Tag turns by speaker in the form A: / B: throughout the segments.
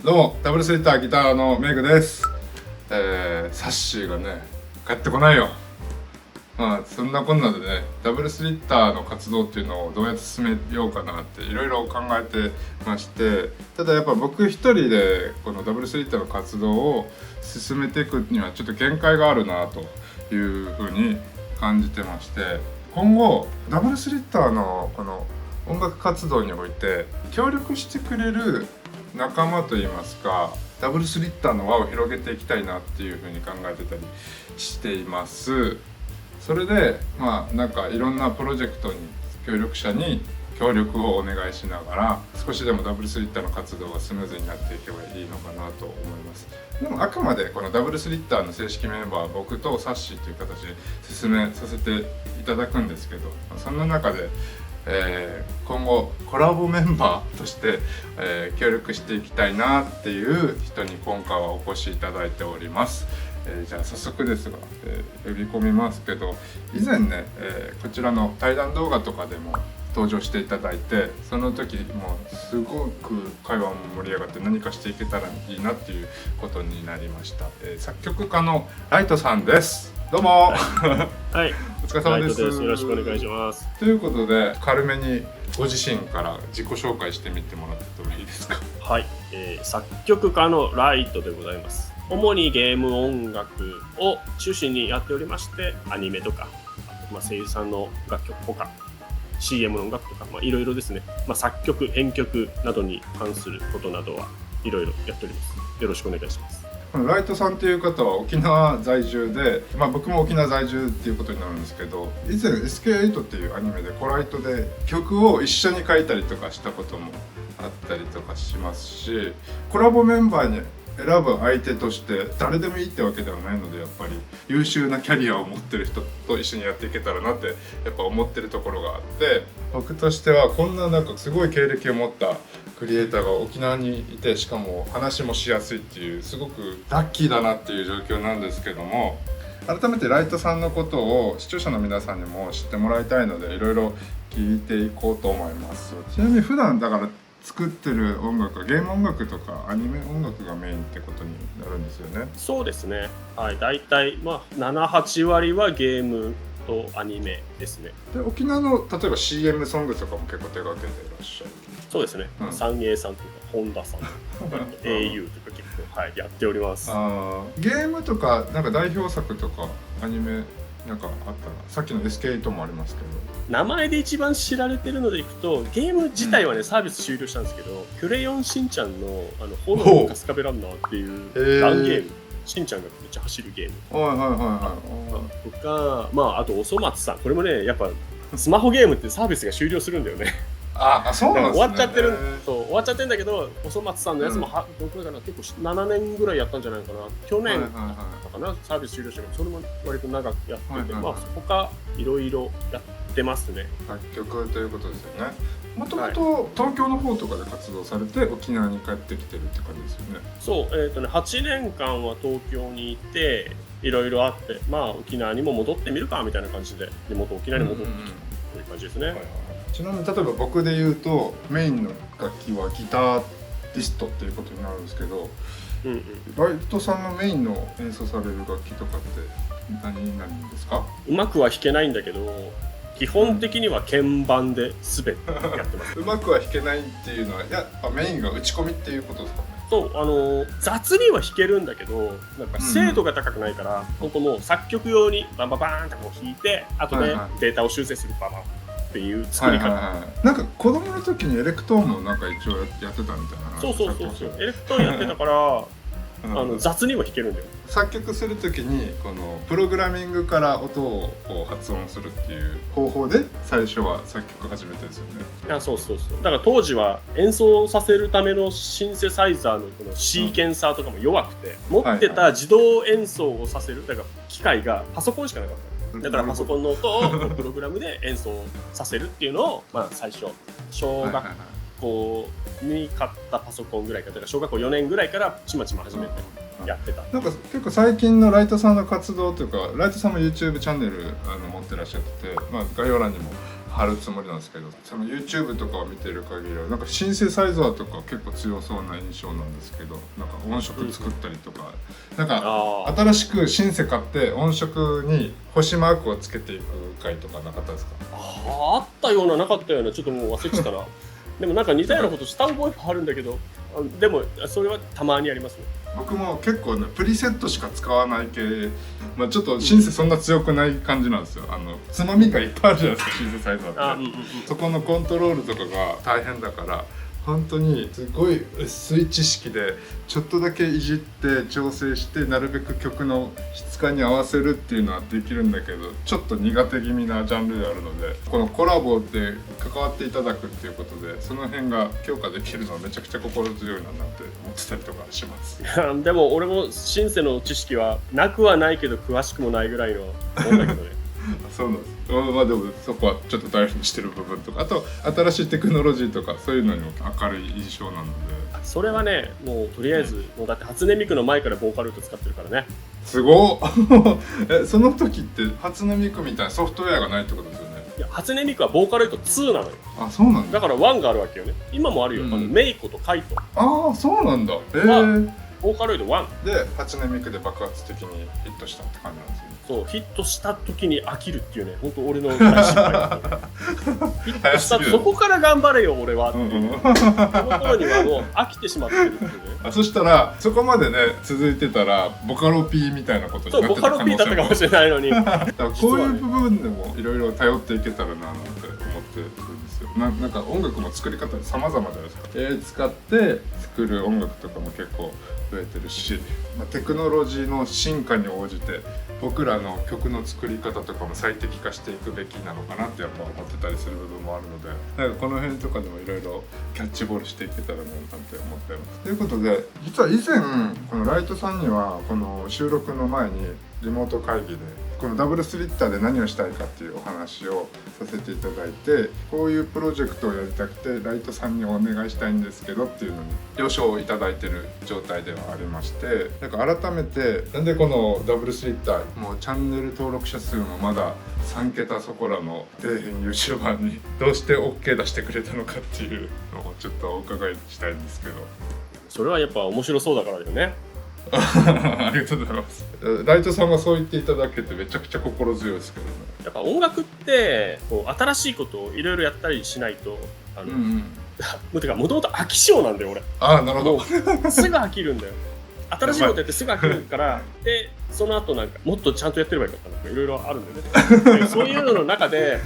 A: どうもダブルスリッターギターのメイクです。サッシーがね帰ってこないよ。まあそんなこんなでね、ダブルスリッターの活動っていうのをどうやって進めようかなっていろいろ考えてまして、ただやっぱ僕一人でこのダブルスリッターの活動を進めていくにはちょっと限界があるなというふうに感じてまして、今後ダブルスリッターのこの音楽活動において協力してくれる仲間といいますか、ダブルスリッターの輪を広げていきたいなっていうふうに考えてたりしています。それでなんかいろんなプロジェクトに協力者に協力をお願いしながら少しでもダブルスリッターの活動がスムーズになっていけばいいのかなと思います。でもあくまでこのダブルスリッターの正式メンバーは僕とサッシーという形で進めさせていただくんですけど、そんな中で今後コラボメンバーとして、協力していきたいなっていう人に今回はお越しいただいております。じゃあ早速ですが、呼び込みますけど、以前ね、こちらの対談動画とかでも登場していただいて、その時もすごく会話も盛り上がって何かしていけたらいいなっていうことになりました。作曲家のライトさんです。どうも
B: はい、
A: お疲れ様です。
B: よろしくお願いします。
A: ということで軽めにご自身から自己紹介してみてもらってもいいですか？
B: はい、作曲家のライトでございます。主にゲーム音楽を中心にやっておりまして、アニメとか、声優さんの楽曲とか CM の音楽とか、いろいろですね、作曲編曲などに関することなどはいろいろやっております。よろしくお願いします。
A: このライトさんという方は沖縄在住で、僕も沖縄在住っていうことになるんですけど、以前 SK8 っていうアニメでコライトで曲を一緒に書いたりとかしたこともあったりとかしますし、コラボメンバーに選ぶ相手として誰でもいいってわけではないので、やっぱり優秀なキャリアを持ってる人と一緒にやっていけたらなってやっぱ思ってるところがあって、僕としてはこんななんかすごい経歴を持ったクリエイターが沖縄にいて、しかも話もしやすいっていうすごくラッキーだなっていう状況なんですけども、改めてライトさんのことを視聴者の皆さんにも知ってもらいたいのでいろいろ聞いていこうと思います。ちなみに普段だから作ってる音楽はゲーム音楽とかアニメ音楽がメインってことになるんですよね。
B: そうですね、はい、だいたい7、8割はゲームとアニメですね。
A: で沖縄の例えば CM ソングとかも結構手掛けていらっしゃる？
B: そうですね、三栄さんとか本田さんとかau とか結構、やっております。
A: ゲームとかなんか代表作とかアニメなんかあったら、さっきの SK8 もありますけど、
B: 名前で一番知られてるのでいくと、ゲーム自体はね、サービス終了したんですけど、クレヨンしんちゃんの炎のカスカベランナーっていうランゲーム、しんちゃんがめっちゃ走るゲームとか、あとおそ松さん、これもねやっぱスマホゲームってサービスが終了するんだよね。
A: そうなんですね。
B: 終わっちゃってる、終わっちゃってるんだけど、おそ松さんのやつもどこかな、結構7年ぐらいやったんじゃないかな。去年かな、サービス終了したけど、それも割と長くやってて、他いろいろやってますね。
A: 楽曲ということですよね。もともと東京の方とかで活動されて沖縄に帰ってきてるって感じですよね。
B: そう、8年間は東京にいて、いろいろあって、沖縄にも戻ってみるかみたいな感じで、地元沖縄に戻ってきたという感じですね。
A: ちなみに例えば僕で言うとメインの楽器はギタリストっていうことになるんですけど、ライトさんのメインの演奏される楽器とかって何になるんですか？
B: うまくは弾けないんだけど、基本的には鍵盤で全てやってます。
A: うまくは弾けないっていうのはやっぱメインが打ち込みっていうことですかね？
B: そう、雑には弾けるんだけど、なんか精度が高くないから、ここもう作曲用にバンバンバーンってこう弾いて、後でデータを修正するババンっていう作り方。
A: なんか子供の時にエレクトーンもなんか一応やってたみたいな。
B: そうエレクトーンやってたから雑には弾けるんだよ。
A: 作曲する時にこのプログラミングから音をこう発音するっていう方法で最初は作曲始めてるんですよね。
B: そうだから当時は演奏させるためのシンセサイザーのこのシーケンサーとかも弱くて、持ってた自動演奏をさせるだから機械がパソコンしかなかった。だからパソコンの音をプログラムで演奏させるっていうのを最初小学校に買ったパソコンぐらいから、小学校4年ぐらいからちまちま始めてやってた。
A: なんか結構最近のライトさんの活動というか、ライトさんも YouTube チャンネル持ってらっしゃってて、概要欄にも貼るつもりなんですけど、その YouTube とかを見てる限りはなんかシンセサイザーとか結構強そうな印象なんですけど、なんか音色作ったりとか、なんか新しくシンセ買って音色に星マークをつけていく回とかなかったですか？
B: あったようななかったような、ちょっともう忘れてたなでもなんか似たようなことした覚えもあるんだけど、でもそれはたまにありますね。
A: 僕も結構ねプリセットしか使わない系、まあ、ちょっとシンセそんな強くない感じなんですよ。つまみがいっぱいあるじゃないですか、シンセサイザーって。そこのコントロールとかが大変だから、本当にすごい薄い知識でちょっとだけいじって調整してなるべく曲の質感に合わせるっていうのはできるんだけど、ちょっと苦手気味なジャンルであるので、このコラボで関わっていただくっていうことでその辺が強化できるのはめちゃくちゃ心強いなって思ってたりとかします。
B: でも俺もシンセの知識はなくはないけど詳しくもないぐらいのもんだけどね
A: そうなんです。まあでもそこはちょっと大事にしてる部分とか、あと新しいテクノロジーとかそういうのにも明るい印象なので。
B: それはね、もうとりあえず、もうだって初音ミクの前からボーカロイド使ってるからね。
A: すごっその時って初音ミクみたいなソフトウェアがないってことですよね。
B: いや、初音ミクはボーカロイド2なのよ。
A: あ、そうなんだ。
B: だから1があるわけよね。今もあるよ、メイコとカイト。
A: ああ、そうなんだ。
B: ボーカロイド1
A: で初音ミクで爆発的にヒットしたって感じなんですよね。
B: そう、ヒットした時に飽きるっていうね、本当俺の大失敗だったヒットしたそこから頑張れよ俺はっていう、その頃にはもう飽きてしまってるっていうね。
A: そしたらそこまでね続いてたらボカロ P みたいなことになってた可能性も。
B: そう、ボカロ P だったかもしれないのに
A: こういう部分でもいろいろ頼っていけたらななんて思ってるんですよ。なんか音楽も作り方様々じゃないですか。使って作る音楽とかも結構増えてるし、テクノロジーの進化に応じて僕らの曲の作り方とかも最適化していくべきなのかなってやっぱ思ってたりする部分もあるので、なんかこの辺とかでもいろいろキャッチボールしていけたらななんて思ってます。ということで、実は以前このライトさんにはこの収録の前にリモート会議でこのダブルスリッターで何をしたいかっていうお話をさせていただいて、こういうプロジェクトをやりたくてライトさんにお願いしたいんですけどっていうのに了承をいただいてる状態ではありまして、なんか改めてなんでこのダブルスリッターもうチャンネル登録者数もまだ3桁そこらの底辺 YouTuber にどうして OK 出してくれたのかっていうのをちょっとお伺いしたいんですけど。
B: それはやっぱ面白そうだからだよね
A: ありがとうございます。ライトさんがそう言っていただけてめちゃくちゃ心強いですけどね。
B: やっぱ音楽ってこう新しいことをいろいろやったりしないともともと飽き性なんだよ俺。
A: ああ、なるほど。
B: すぐ飽きるんだよ。新しいことやってすぐ飽きるからでその後なんかもっとちゃんとやってればよかったとかいろいろあるんだよねそういうのの中で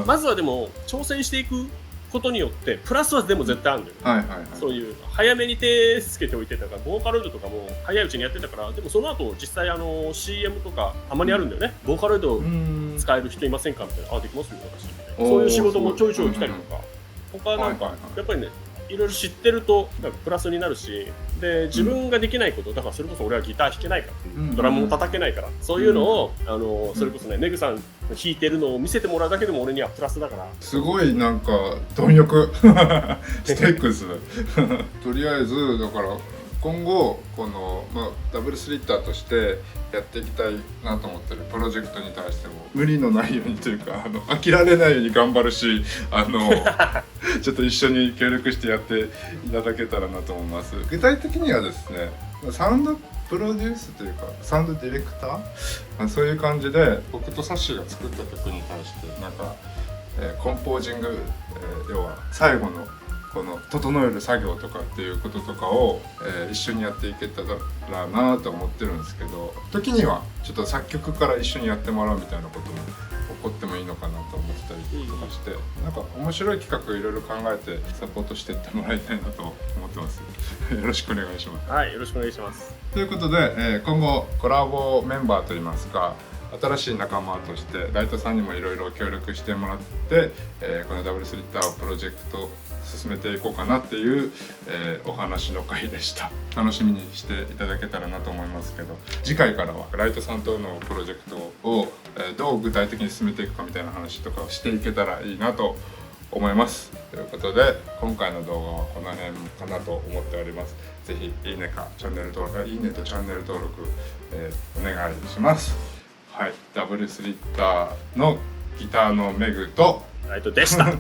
B: まずはでも挑戦していくことによってプラスはでも絶対あるんだよね、
A: はいはいはい、
B: そういう早めに手つけておいてたからボーカロイドとかも早いうちにやってたから、でもその後実際CM とかたまにあるんだよね、ボーカロイド使える人いませんかみたいな、あできますよ私みたいな、そういう仕事もちょいちょい来たりとか、他なんかやっぱりねいろいろ知ってるとプラスになるし、で自分ができないことだから、それこそ俺はギター弾けないから、ドラムも叩けないから、そういうのをそれこそねメグさん弾いてるのを見せてもらうだけでも俺にはプラスだから。す
A: ごいなんか貪欲ストイックですとりあえずだから今後この、ダブルスリッターとしてやっていきたいなと思ってるプロジェクトに対しても無理のないようにというか飽きられないように頑張るしちょっと一緒に協力してやっていただけたらなと思います。具体的にはですね、サウンドプロデュースというかサウンドディレクター、そういう感じで僕とサッシーが作った曲に対してなんか、コンポージング、要は最後のこの整える作業とかっていうこととかを、一緒にやっていけたらなと思ってるんですけど、時にはちょっと作曲から一緒にやってもらうみたいなことも起こってもいいのかなと思ってたりとかして、なんか面白い企画いろいろ考えてサポートしていってもらいたいなと思ってますよろしくお願いします。
B: はい、よろしくお願いします。
A: ということで、今後コラボメンバーといいますか新しい仲間としてライトさんにもいろいろ協力してもらって、このダブルスリッターをプロジェクト進めていこうかなっていう、お話の回でした。楽しみにしていただけたらなと思いますけど、次回からはライトさんとのプロジェクトを、どう具体的に進めていくかみたいな話とかをしていけたらいいなと思います。ということで今回の動画はこの辺かなと思っております。ぜひいいねかチャンネル登録、いいねとチャンネル登録、お願いします。はい、ダブルスリッターのギターのメグと
B: ライトでした。
A: は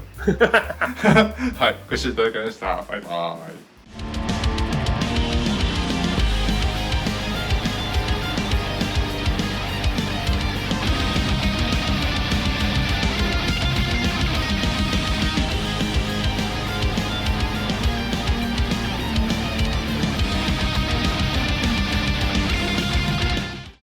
A: い、ご視聴いただきました。バイバーイ。